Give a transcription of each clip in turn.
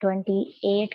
28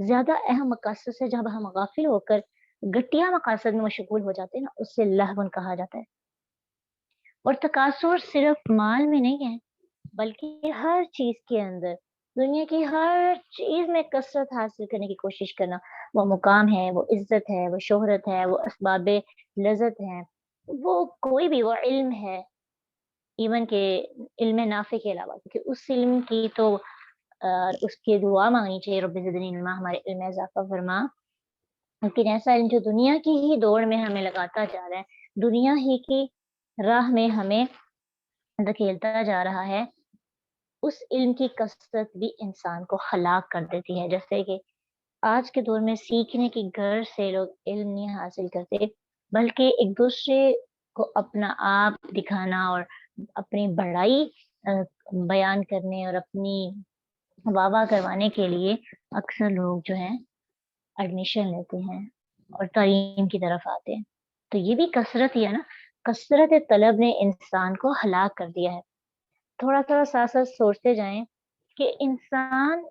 زیادہ اہم مقاصد سے جب ہم غافل ہو کر گھٹیا مقاصد میں مشغول ہو جاتے ہیں نا، اس سے لہون کہا جاتا ہے۔ اور تکاثر صرف مال میں نہیں ہے، بلکہ ہر چیز کے اندر، دنیا کی ہر چیز میں کثرت حاصل کرنے کی کوشش کرنا، وہ مقام ہے، وہ عزت ہے، وہ شہرت ہے، وہ اسباب لذت ہے، وہ کوئی بھی، وہ علم ہے، ایون کہ علم نافع کے علاوہ، کیونکہ اس علم کی تو اس کی دعا مانگنی چاہیے، رب زدنی علما، ہمارے علم میں اضافہ فرما۔ لیکن ایسا علم جو دنیا کی ہی دوڑ میں ہمیں لگاتا جا رہا ہے، دنیا ہی کی راہ میں ہمیں دھکیلتا جا رہا ہے، اس علم کی کثرت بھی انسان کو ہلاک کر دیتی ہے۔ جیسے کہ آج کے دور میں سیکھنے کی غرض سے لوگ علم نہیں حاصل کرتے، بلکہ ایک دوسرے کو اپنا آپ دکھانا اور اپنی بڑائی بیان کرنے اور اپنی واہ واہ کروانے کے لیے اکثر لوگ جو ہیں ایڈمیشن لیتے ہیں اور تعلیم کی طرف آتے ہیں۔ تو یہ بھی کثرت ہی ہے نا، کثرت طلب نے انسان کو ہلاک کر دیا ہے۔ تھوڑا تھوڑا ساتھ ساتھ سوچتے جائیں کہ انسان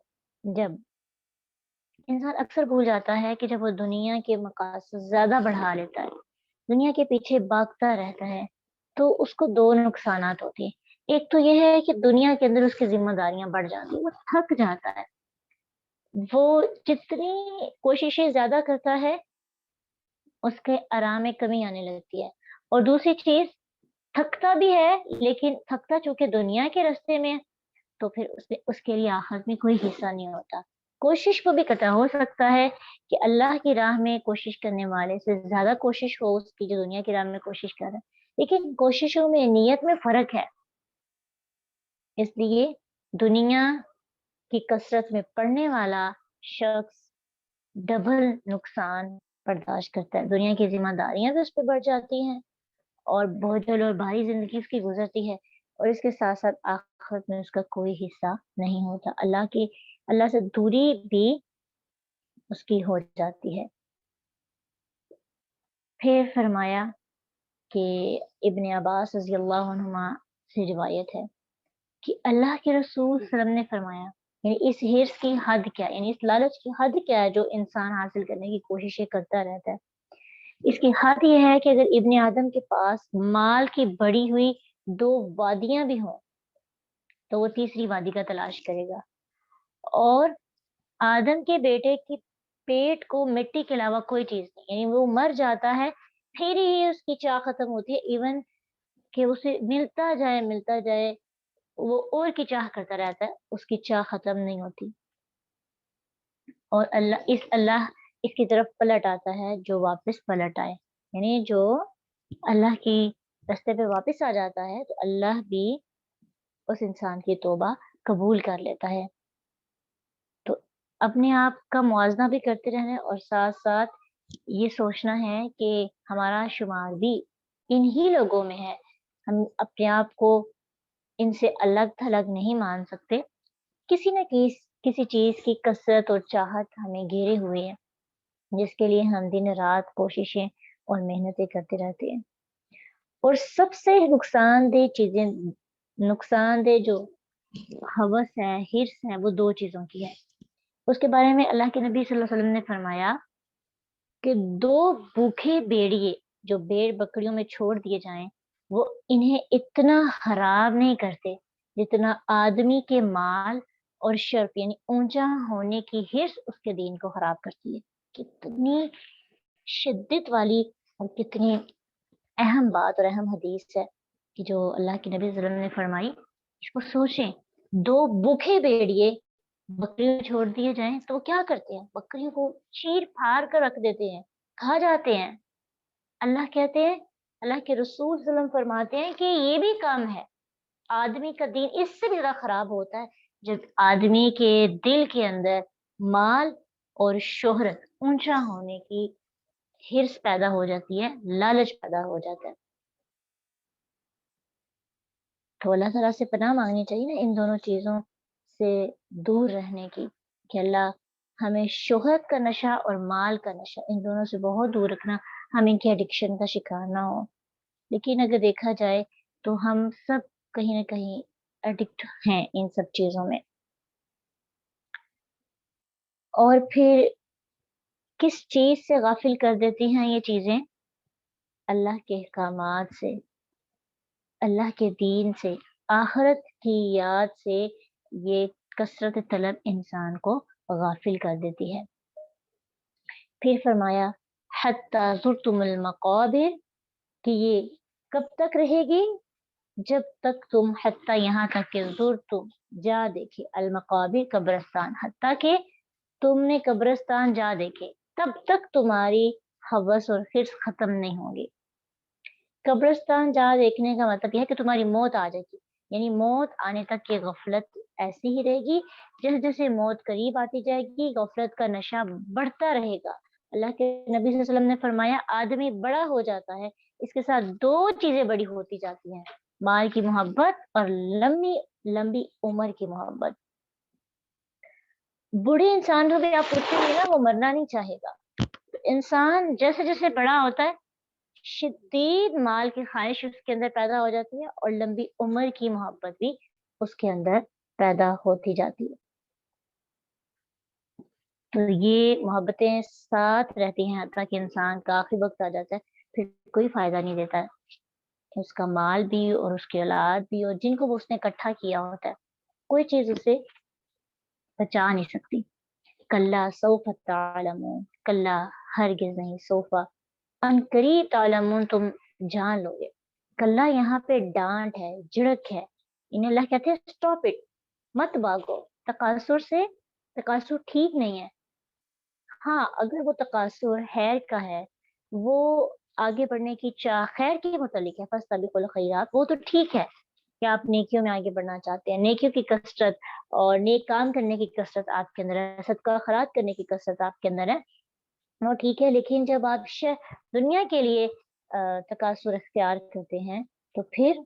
اکثر بھول جاتا ہے کہ جب وہ دنیا کے مقاصد زیادہ بڑھا لیتا ہے، دنیا کے پیچھے بھاگتا رہتا ہے، تو اس کو دو نقصانات ہوتے ہیں۔ ایک تو یہ ہے کہ دنیا کے اندر اس کی ذمہ داریاں بڑھ جاتی ہیں، وہ تھک جاتا ہے، وہ جتنی کوششیں زیادہ کرتا ہے اس کے آرام میں کمی آنے لگتی ہے۔ اور دوسری چیز، تھکتا بھی ہے، لیکن تھکتا چونکہ دنیا کے راستے میں، تو پھر اس کے لیے آخرت میں کوئی حصہ نہیں ہوتا۔ کوشش کو بھی کرتا، ہو سکتا ہے کہ اللہ کی راہ میں کوشش کرنے والے سے زیادہ کوشش ہو اس کی جو دنیا کی راہ میں کوشش کر رہا ہے، لیکن کوششوں میں، نیت میں فرق ہے۔ اس لیے دنیا کی کثرت میں پڑنے والا شخص ڈبل نقصان برداشت کرتا ہے، دنیا کی ذمہ داریاں بھی اس پہ بڑھ جاتی ہیں اور بوجھل اور بھاری زندگی اس کی گزرتی ہے، اور اس کے ساتھ ساتھ آخرت میں اس کا کوئی حصہ نہیں ہوتا، اللہ سے دوری بھی اس کی ہو جاتی ہے۔ پھر فرمایا کہ ابن عباس رضی اللہ عنہما سے روایت ہے کہ اللہ کے رسول صلی اللہ علیہ وسلم نے فرمایا، یعنی اس حرص کی حد کیا، یعنی اس لالچ کی حد کیا ہے جو انسان حاصل کرنے کی کوششیں کرتا رہتا ہے۔ اس کی حد یہ ہے کہ اگر ابن آدم کے پاس مال کی بڑی ہوئی 2 وادیاں بھی ہوں تو وہ تیسری وادی کا تلاش کرے گا، اور آدم کے بیٹے کی پیٹ کو مٹی کے علاوہ کوئی چیز نہیں، یعنی وہ مر جاتا ہے پھر ہی اس کی چاہ ختم ہوتی ہے، ایون کہ اسے ملتا جائے وہ اور کی چاہ کرتا رہتا ہے، اس کی چاہ ختم نہیں ہوتی، اور اللہ اس کی طرف پلٹ آتا ہے جو واپس پلٹ آئے، یعنی جو اللہ کی راستے پہ واپس آ جاتا ہے تو اللہ بھی اس انسان کی توبہ قبول کر لیتا ہے۔ تو اپنے آپ کا موازنہ بھی کرتے رہنا اور ساتھ ساتھ یہ سوچنا ہے کہ ہمارا شمار بھی انہی لوگوں میں ہے، ہم اپنے آپ کو ان سے الگ تھلگ نہیں مان سکتے۔ کسی نہ کسی چیز کی کثرت اور چاہت ہمیں گھیرے ہوئے ہے، جس کے لیے ہم دن رات کوششیں اور محنتیں کرتے رہتے ہیں۔ اور سب سے نقصان دہ جو ہوس ہے، حرص ہے، وہ 2 چیزوں کی ہے۔ اس کے بارے میں اللہ کے نبی صلی اللہ علیہ وسلم نے فرمایا کہ 2 بھوکے بھیڑیے جو بھیڑ بکریوں میں چھوڑ دیے جائیں، وہ انہیں اتنا خراب نہیں کرتے جتنا آدمی کے مال اور شرف، یعنی اونچا ہونے کی حرص اس کے دین کو خراب کرتی ہے۔ کتنی شدت والی اور کتنی اہم بات اور اہم حدیث ہے کہ جو اللہ کے نبی صلی اللہ علیہ وسلم نے فرمائی، اس کو سوچیں۔ 2 بھوکے بھیڑیے بکریوں چھوڑ دیے جائیں تو وہ کیا کرتے ہیں؟ بکریوں کو چیر پھاڑ کر رکھ دیتے ہیں، کھا جاتے ہیں۔ اللہ کہتے ہیں، اللہ کے رسول صلی اللہ علیہ وسلم فرماتے ہیں کہ یہ بھی کم ہے، آدمی کا دین اس سے بھی زیادہ خراب ہوتا ہے جب آدمی کے دل کے اندر مال اور شہرت، اونچا ہونے کی حرص پیدا ہو جاتی ہے، لالچ پیدا ہو جاتا ہے۔ تو اللہ تعالیٰ سے پناہ مانگنی چاہیے نا ان دونوں چیزوں سے دور رہنے کی، کہ اللہ ہمیں شہرت کا نشہ اور مال کا نشہ، ان دونوں سے بہت دور رکھنا، ہم ان کی ایڈکشن کا شکار نہ ہو۔ لیکن اگر دیکھا جائے تو ہم سب کہیں نہ کہیں ایڈکٹ ہیں ان سب چیزوں میں۔ اور پھر کس چیز سے غافل کر دیتی ہیں یہ چیزیں؟ اللہ کے احکامات سے، اللہ کے دین سے، آخرت کی یاد سے یہ کثرت طلب انسان کو غافل کر دیتی ہے۔ پھر فرمایا حتی زرتم المقابر، کہ یہ کب تک رہے گی؟ جب تک تم، حتی یہاں تک کہ زرتم جا دیکھے، المقابر قبرستان، حتی کہ تم نے قبرستان جا دیکھے، تب تک تمہاری ہوس اور حرص ختم نہیں ہوگی۔ قبرستان جا دیکھنے کا مطلب یہ ہے کہ تمہاری موت آ جائے گی، یعنی موت آنے تک یہ غفلت ایسی ہی رہے گی۔ جیسے جیسے موت قریب آتی جائے گی غفلت کا نشہ بڑھتا رہے گا۔ اللہ کے نبی صلی اللہ علیہ وسلم نے فرمایا آدمی بڑا ہو جاتا ہے، اس کے ساتھ دو چیزیں بڑی ہوتی جاتی ہیں، مال کی محبت اور لمبی لمبی عمر کی محبت۔ بوڑھے انسان کو بھی آپ پوچھیں گے نا، وہ مرنا نہیں چاہے گا۔ انسان جیسے جیسے بڑا ہوتا ہے شدید مال کی خواہش اس کے اندر پیدا ہو جاتی ہے، اور لمبی عمر کی محبت بھی اس کے اندر پیدا ہوتی جاتی ہے۔ تو یہ محبتیں ساتھ رہتی ہیں حتیٰ کہ انسان کا آخری وقت آ جاتا ہے، پھر کوئی فائدہ نہیں دیتا ہے، اس کا مال بھی اور اس کی اولاد بھی اور جن کو وہ اس نے اکٹھا کیا ہوتا ہے، کوئی چیز اسے بچا نہیں سکتی۔ کلا سوف تعلمون، کلا ہرگز نہیں، سوفا ان قریب، تعلمون تم جان لو گے۔ کلا یہاں پہ ڈانٹ ہے، جھڑک ہے، انہیں اللہ کہتے ہیں اسٹاپ اٹ، مت بھاگو تکاثر سے، تکاثر ٹھیک نہیں ہے۔ ہاں اگر وہ تکاثر خیر کا ہے، وہ آگے بڑھنے کی چاہ خیر کے متعلق ہے، فاستبقوا الخیرات، وہ تو ٹھیک ہے کہ آپ نیکیوں میں آگے بڑھنا چاہتے ہیں، نیکیوں کی کثرت اور نیک کام کرنے کی کثرت آپ کے اندر ہے، صدقہ خیرات کرنے کی کثرت آپ کے اندر ہے، وہ ٹھیک ہے۔ لیکن جب آپ دنیا کے لیے تکاثر اختیار کرتے ہیں تو پھر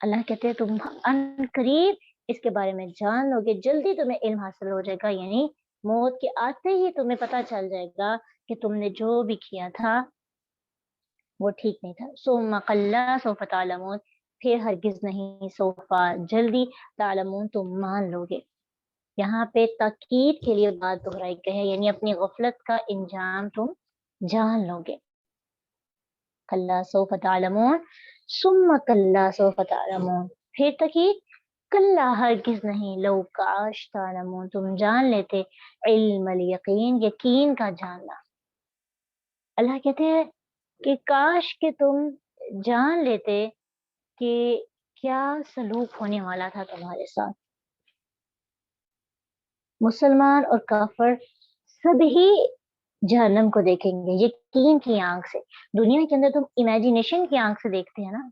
اللہ کہتے ہیں تم ان قریب اس کے بارے میں جان لو گے، جلدی تمہیں علم حاصل ہو جائے گا، یعنی موت کے آتے ہی تمہیں پتہ چل جائے گا کہ تم نے جو بھی کیا تھا وہ ٹھیک نہیں تھا۔ ثم کلا سوف تعلمون، پھر ہرگز نہیں، سوفا جلدی، تعلمون تم مان لو گے۔ یہاں پہ تاکید کے لیے بات دہرائی گئی ہے، یعنی اپنی غفلت کا انجام تم جان لو گے۔ کلا سوف تعلمون ثم کلا سوف تعلمون، پھر تاکید، کلا ہرگز نہیں، لو کاش، تعلمون تم جان لیتے، علم الیقین، یقین کا جاننا۔ اللہ کہتے ہیں کہ کاش کہ تم جان لیتے کہ کیا سلوک ہونے والا تھا تمہارے ساتھ۔ مسلمان اور کافر سب ہی جہنم کو دیکھیں گے یقین کی آنکھ سے۔ دنیا کے اندر تم امیجینیشن کی آنکھ سے دیکھتے ہیں نا،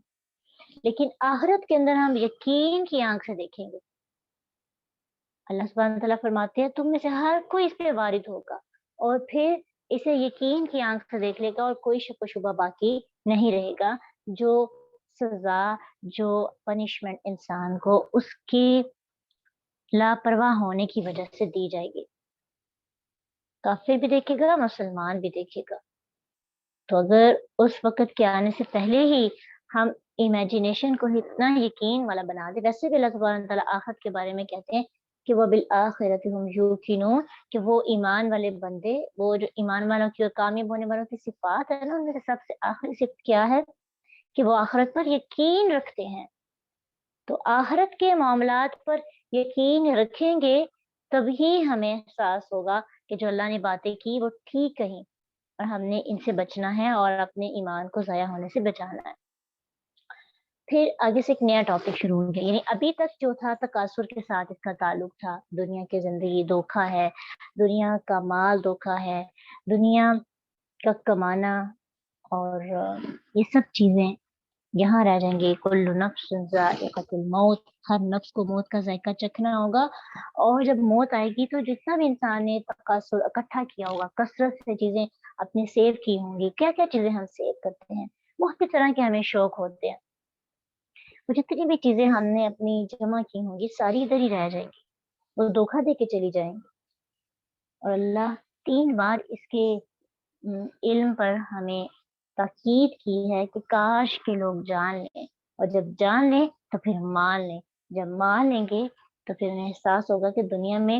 لیکن آخرت کے اندر ہم یقین کی آنکھ سے دیکھیں گے۔ اللہ سبحانہ تعالیٰ فرماتے ہیں تم میں سے ہر کوئی اس پہ وارد ہوگا اور پھر اسے یقین کی آنکھ سے دیکھ لے گا، اور کوئی شک و شبہ باقی نہیں رہے گا۔ جو سزا، جو پنشمنٹ انسان کو اس کی لاپرواہ ہونے کی وجہ سے دی جائے گی، کافر بھی دیکھے گا، مسلمان بھی دیکھے گا۔ تو اگر اس وقت کے آنے سے پہلے ہی ہم امیجینیشن کو اتنا یقین والا بنا دیں، ویسے بھی اللہ سبحانہ تعالیٰ آخرت کے بارے میں کہتے ہیں کہ وہ بالآخرۃ ہم یوقنون، کہ وہ ایمان والے بندے، وہ جو ایمان والوں کی اور کامیاب ہونے والوں کی صفات ہے نا، ان میں سے سب سے آخری صفت کیا ہے کہ وہ آخرت پر یقین رکھتے ہیں۔ تو آخرت کے معاملات پر یقین رکھیں گے تبھی ہمیں احساس ہوگا کہ جو اللہ نے باتیں کی وہ ٹھیک کہیں، اور ہم نے ان سے بچنا ہے اور اپنے ایمان کو ضائع ہونے سے بچانا ہے۔ پھر آگے سے ایک نیا ٹاپک شروع ہو گیا، یعنی ابھی تک جو تھا تکاثر کے ساتھ اس کا تعلق تھا، دنیا کی زندگی دھوکا ہے، دنیا کا مال دھوکا ہے، دنیا کا کمانا اور یہ سب چیزیں یہاں رہ جائیں گے۔ کل نفس ذائقۃ الموت، ہر نفس کو موت کا ذائقہ چکھنا ہوگا، اور جب موت آئے گی تو جتنا بھی انسان نے تکاثر اکٹھا کیا ہوگا، کثرت سے چیزیں اپنے سیو کی ہوں گی، کیا کیا چیزیں ہم سیو کرتے ہیں، مختلف طرح کے ہمیں شوق ہوتے ہیں، وہ جتنی بھی چیزیں ہم نے اپنی جمع کی ہوں گی ساری ادھر ہی رہ جائیں گی، وہ دھوکہ دے کے چلی جائیں گی۔ اور اللہ 3 بار اس کے علم پر ہمیں تاکید کی ہے کہ کاش کے لوگ جان لیں، اور جب جان لیں تو پھر مان لیں، جب مان لیں گے تو پھر انہیں احساس ہوگا کہ دنیا میں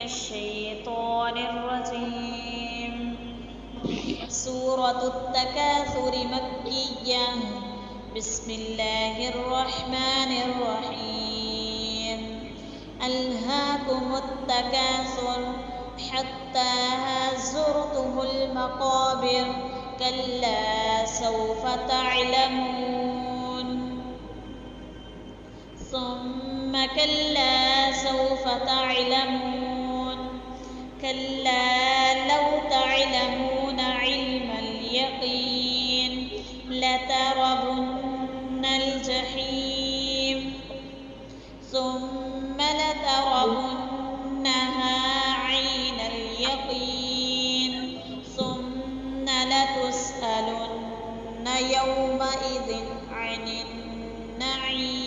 الشيطان الرجيم سورة التكاثر مكية بسم الله الرحمن الرحيم ألهاكم التكاثر حتى زرتم المقابر كلا سوف تعلمون ثم كلا سوف تعلمون كلا لو تعلمون علم اليقين لترون الجحيم ثم لترونها عين اليقين ثم لتسألن يومئذ عن النعيم.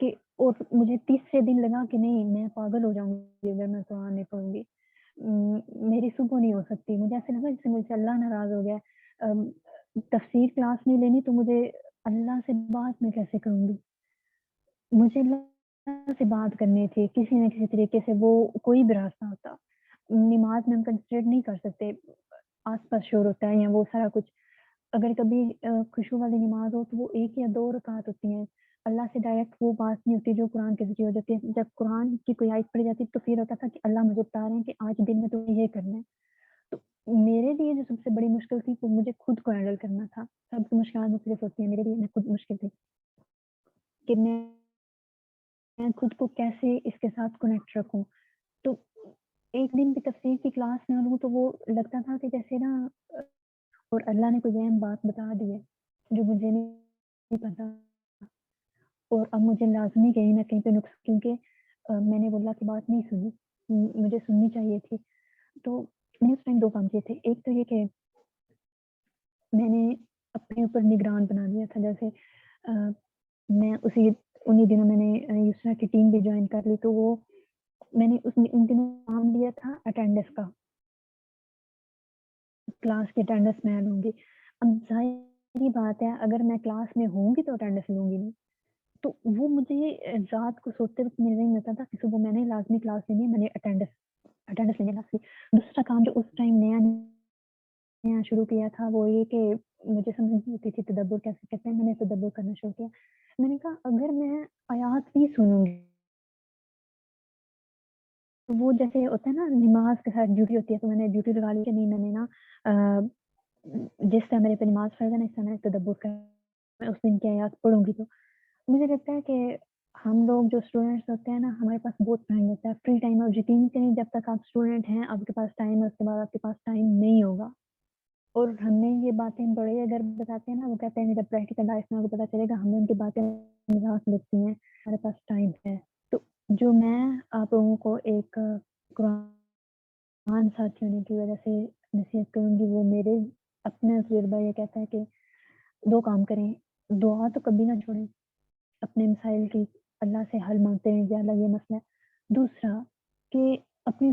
کہ اور مجھے تیسرے دن لگا کہ نہیں میں پاگل ہو جاؤں گی اگر میں قرآن نہیں پڑھوں گی، میری صبح نہیں ہو سکتی، مجھے ایسا لگا جیسے مجھ سے اللہ ناراض ہو گیا ہے، تفسیر کلاس نہیں لینی تو مجھے اللہ سے بات میں کیسے کروں گی، مجھے اللہ سے بات کرنی تھی کسی نہ کسی طریقے سے، وہ کوئی بھی راستہ ہوتا، نماز میں ہم کنسنٹریٹ نہیں کر سکتے، آس پاس شور ہوتا ہے یا وہ سارا کچھ، اگر کبھی خشوع والی نماز ہو تو وہ 1 یا 2 رکعت ہوتی ہیں، اللہ سے ڈائریکٹ وہ بات نہیں ہوتی جو قرآن کے ذریعے ہو جاتی ہے، جب قرآن کی کوئی آیت پڑھی جاتی تو پھر ہوتا تھا کہ اللہ مجھے بتا رہے ہیں کہ آج دن میں تمہیں یہ کرنا ہے، تو میرے لیے جو سب سے بڑی مشکل تھی وہ مجھے خود کو ہینڈل کرنا تھا، سب سے مشکلات مختلف ہوتی ہیں، میرے لیے میں خود مشکل تھی کہ میں خود کو کیسے اس کے ساتھ کنیکٹ رکھوں، تو ایک دن بھی تفسیر کی کلاس نہ لوں تو وہ لگتا تھا کہ جیسے نا اور اللہ نے کوئی اہم بات بتا دی ہے جو مجھے نہیں پتا، اور اب مجھے لازمی کہیں نہ کہیں پہ نقص، کیونکہ میں نے وہ اللہ کی بات نہیں سنی، مجھے سننی چاہیے تھی، تو میں نے اس ٹائم 2 کام کیے تھے، ایک تو یہ کہ میں نے اپنے اوپر نگران بنا دیا تھا، جیسے میں انہی دنوں میں نے یسریٰ کی ٹیم بھی جوائن کر لی، تو وہ میں نے ان دنوں کام لیا تھا اٹینڈنس کا، کلاس کی اٹینڈنس میں لوں گی، اب ظاہری بات ہے اگر میں کلاس میں ہوں گی تو اٹینڈنس لوں گی نہیں، تو وہ مجھے رات کو سوتے وقت میرے ذہن میں آتا تھا کہ صبح میں نے لازمی کلاس لینی ہے، میں نے اٹینڈنس لینی ہے لازمی۔ دوسرا کام جو اس ٹائم نیا شروع کیا تھا وہ یہ کہ مجھے سمجھ نہیں آتی تھی تدبر کیسے کہتے ہیں، میں نے تدبر کرنا شروع کیا، میں نے کہا اگر میں آیات بھی سنوں گی تو وہ جیسے ہوتا ہے نا نماز کے ساتھ ڈیوٹی ہوتی ہے، تو میں نے ڈیوٹی لگا لی کہ نہیں میں نے نا جس طرح میرے پہ نماز فرض ہے نا اس طرح میں تدبر کر میں اس دن کی آیات پڑھوں گی، تو مجھے لگتا ہے کہ ہم لوگ جو اسٹوڈنٹس ہوتے ہیں نا ہمارے پاس بہت ٹائم ہوتا ہے، فری ٹائم، اور یقین کریں جب تک آپ اسٹوڈنٹ ہیں آپ کے پاس ٹائم ہے، اس کے بعد آپ کے پاس ٹائم نہیں ہوگا، اور ہمیں یہ باتیں بڑے اگر بتاتے ہیں نا وہ کہتے ہیں جب پریکٹیکل لائف میں آپ کو پتہ چلے گا ہمیں ان کی باتیں مذاق لگتی ہیں، ہمارے پاس ٹائم ہے، تو جو میں آپ لوگوں کو ایک قرآن ساتھی ہونے کی وجہ سے نصیحت کروں گی، وہ میرے اپنا تجربہ یہ کہتا ہے کہ 2 کام کریں، دعا تو کبھی نہ چھوڑیں، اپنے مسائل کی اللہ سے حل مانگتے ہیں یا اللہ یہ مسئلہ ہے، دوسرا کہ اپنے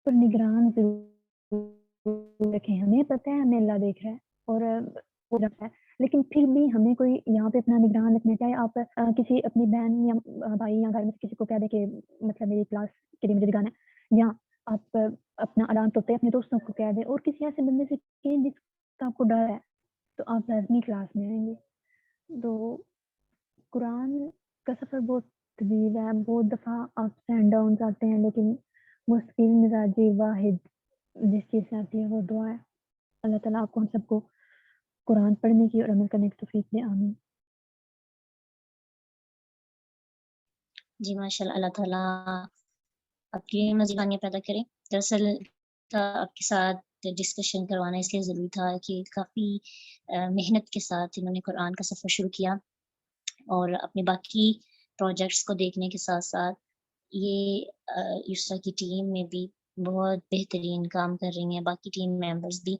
پر نگران ضرور رکھیں، ہمیں پتہ ہے ہمیں اللہ دیکھ رہا ہے اور وہ رکھتا ہے، لیکن پھر بھی ہمیں کوئی یہاں پہ اپنا نگران رکھنا چاہے، آپ کسی اپنی بہن یا بھائی یا گھر میں کسی کو کہہ دیں کہ مطلب میری کلاس کے لیے مجھے نگران ہے، یا آپ اپنا الارم توڑتے اپنے دوستوں کو کہہ دیں، اور کسی ایسے بندے سے کہیں جس کا آپ کو ڈر ہے تو آپ لازمی کلاس میں آئیں گے، تو قرآن کا سفر بہت طویل ہے، بہت دفعہ اپس اینڈ ڈاؤنس آتے ہیں، لیکن مستقل مزاجی واحد جس چیز سے آتی ہے وہ دعا ہے، اللہ تعالیٰ آپ کو ہم سب کو قرآن پڑھنے کی اور عمل کرنے کی توفیق دے، آمین۔ جی ماشاء اللہ، اللہ تعالیٰ آپ کی مزید بانیاں پیدا کریں۔ دراصل آپ کے ساتھ ڈسکشن کروانا اس لیے ضروری تھا کہ کافی محنت کے ساتھ انہوں نے قرآن کا سفر شروع کیا، اور اپنے باقی پروجیکٹس کو دیکھنے کے ساتھ ساتھ یہ یسریٰ کی ٹیم میں بھی بہت بہترین کام کر رہی ہیں، باقی ٹیم ممبرس بھی،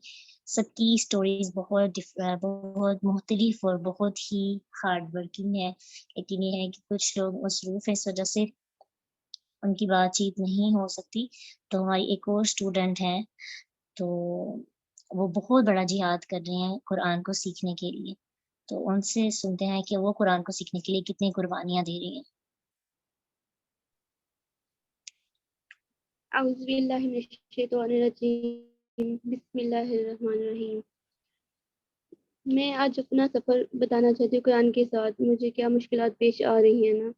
سب کی اسٹوریز بہت مختلف اور بہت ہی ہارڈ ورکنگ ہے، لیکن یہ ہے کہ کچھ لوگ مصروف ہیں اس وجہ سے ان کی بات چیت نہیں ہو سکتی، تو ہماری ایک اور اسٹوڈنٹ ہیں تو وہ بہت بڑا جہاد کر رہے ہیں قرآن کو سیکھنے کے لیے، تو ان سے سنتے ہیں کہ وہ قرآن کو سیکھنے کے لیے کتنی قربانیاں دے رہی ہیں۔ اعوذ باللہ من الشیطان الرجیم، بسم اللہ الرحمن الرحیم۔ میں آج اپنا سفر بتانا چاہتی ہوں قرآن کے ساتھ، مجھے کیا مشکلات پیش آ رہی ہیں نا،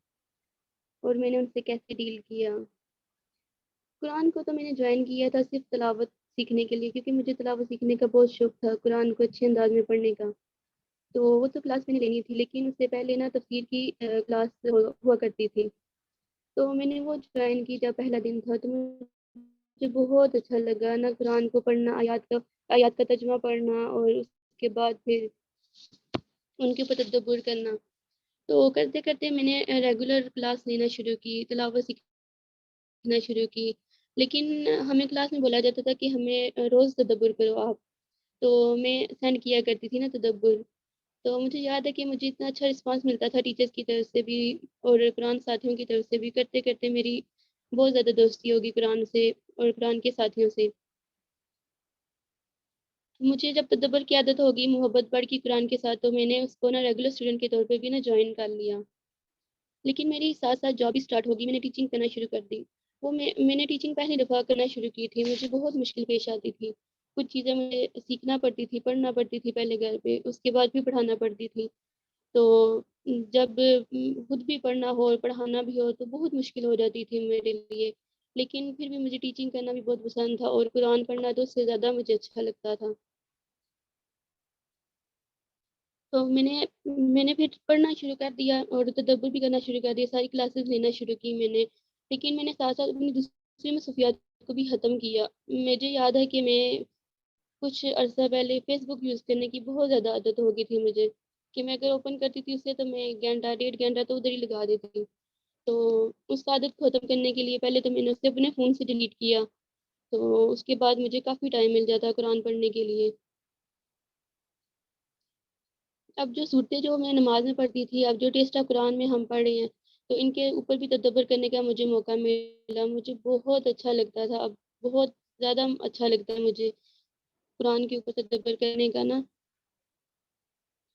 اور میں نے ان سے کیسے ڈیل کیا۔ قرآن کو تو میں نے جوائن کیا تھا صرف تلاوت سیکھنے کے لیے، کیونکہ مجھے تلاوت سیکھنے کا بہت شوق تھا، قرآن کو اچھے انداز میں پڑھنے کا، تو وہ تو کلاس میں نے لینی تھی، لیکن اس سے پہلے نا تفسیر کی کلاس ہوا کرتی تھی، تو میں نے وہ جوائن کی جب پہلا دن تھا، تو مجھے بہت اچھا لگا نا قرآن کو پڑھنا، آیات کا ترجمہ پڑھنا، اور اس کے بعد پھر ان کے اوپر تدبر کرنا، تو کرتے کرتے میں نے ریگولر کلاس لینا شروع کی، تلاوت سیکھنا شروع کی، لیکن ہمیں کلاس میں بولا جاتا تھا کہ ہمیں روز تدبر کرو آپ، تو میں سینڈ کیا کرتی تھی نا تدبر، تو مجھے یاد ہے کہ مجھے اتنا اچھا رسپانس ملتا تھا ٹیچرز کی طرف سے بھی اور قرآن ساتھیوں کی طرف سے بھی، کرتے کرتے میری بہت زیادہ دوستی ہوگی قرآن سے اور قرآن کے ساتھیوں سے۔ مجھے جب تدبر کی عادت ہوگی، محبت بڑھ کی قرآن کے ساتھ، تو میں نے اس کو نا ریگولر اسٹوڈنٹ کے طور پہ بھی نا جوائن کر لیا۔ لیکن میری ساتھ ساتھ جاب بھی اسٹارٹ ہوگی، میں نے ٹیچنگ کرنا شروع کر دی۔ وہ میں نے ٹیچنگ پہلی دفعہ کرنا شروع کی تھی، مجھے بہت مشکل پیش آتی تھی، کچھ چیزیں مجھے سیکھنا پڑتی تھی، پڑھنا پڑتی تھی پہلے گھر پہ، اس کے بعد بھی پڑھانا پڑتی تھی۔ تو جب خود بھی پڑھنا ہو اور پڑھانا بھی ہو تو بہت مشکل ہو جاتی تھی میرے لیے، لیکن پھر بھی مجھے ٹیچنگ کرنا بھی بہت پسند تھا اور قرآن پڑھنا تو اس سے زیادہ مجھے اچھا لگتا تھا۔ تو میں نے پھر پڑھنا شروع کر دیا اور تدبر بھی کرنا شروع کر دیا، ساری کلاسز لینا شروع کی میں نے، لیکن میں نے ساتھ ساتھ اپنی دوسری مصروفیات کو بھی ختم کیا۔ مجھے یاد ہے کہ میں کچھ عرصہ پہلے فیس بک یوز کرنے کی بہت زیادہ عادت ہو گئی تھی مجھے، کہ میں اگر اوپن کرتی تھی اسے تو میں 1 گھنٹہ 1.5 گھنٹہ تو ادھر ہی لگا دیتی تھی۔ تو اس عادت کو ختم کرنے کے لیے پہلے تو میں نے اسے اپنے فون سے ڈیلیٹ کیا، تو اس کے بعد مجھے کافی ٹائم مل جاتا قرآن پڑھنے کے لیے۔ اب جو صورتیں جو میں نماز میں پڑھتی تھی، اب جو ٹیسٹ آف قرآن میں ہم پڑھ رہے ہیں، تو ان کے اوپر بھی تدبر کرنے کا مجھے موقع ملا، مجھے بہت اچھا لگتا تھا، اب بہت زیادہ اچھا لگتا ہے مجھے قرآن کے اوپر تدبر کرنے کا نا۔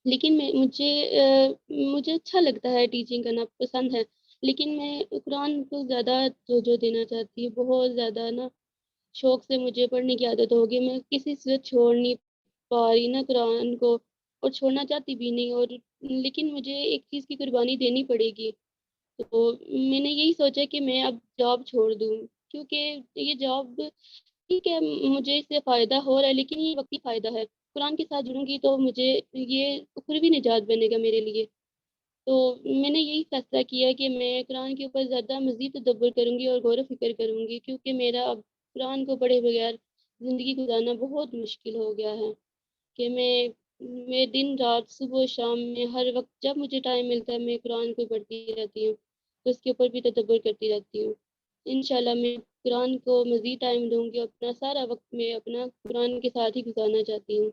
لیکن مجھے اچھا لگتا ہے، ٹیچنگ کرنا پسند ہے، لیکن میں قرآن کو زیادہ توجہ دینا چاہتی ہوں، بہت زیادہ نا شوق سے مجھے پڑھنے کی عادت ہوگی، میں کسی سے چھوڑ نہیں پا رہی نا قرآن کو، اور چھوڑنا چاہتی بھی نہیں، اور لیکن مجھے ایک چیز کی قربانی دینی پڑے گی۔ تو میں نے یہی سوچا کہ میں اب جاب چھوڑ دوں، کیونکہ یہ جاب ٹھیک ہے مجھے اس سے فائدہ ہو رہا ہے، لیکن یہ وقتی فائدہ ہے، قرآن کے ساتھ جڑوں گی تو مجھے یہ اخروی نجات بنے گا میرے لیے۔ تو میں نے یہی فیصلہ کیا کہ میں قرآن کے اوپر زیادہ مزید تدبر کروں گی اور غور و فکر کروں گی، کیونکہ میرا اب قرآن کو پڑھے بغیر زندگی گزارنا بہت مشکل ہو گیا ہے، کہ میں دن رات صبح شام میں ہر وقت جب مجھے ٹائم ملتا ہے میں قرآن کو پڑھتی رہتی ہوں، تو اس کے اوپر بھی تدبر کرتی رہتی ہوں۔ انشاءاللہ میں قرآن کو مزید ٹائم دوں گی، اپنا سارا وقت میں اپنا قرآن کے ساتھ ہی گزارنا چاہتی ہوں۔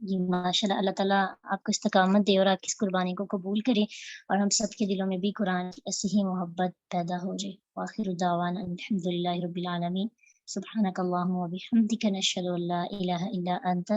جی ماشاء اللہ، اللہ تعالیٰ آپ کو استقامت دے اور آپ کی اس قربانی کو قبول کرے، اور ہم سب کے دلوں میں بھی قرآن کی ایسی ہی محبت پیدا ہو جائے۔ وآخر دعوانا الحمد للہ رب العالمین۔ سبحانک اللہم و بحمدک، نشہد ان لا الہ الا انت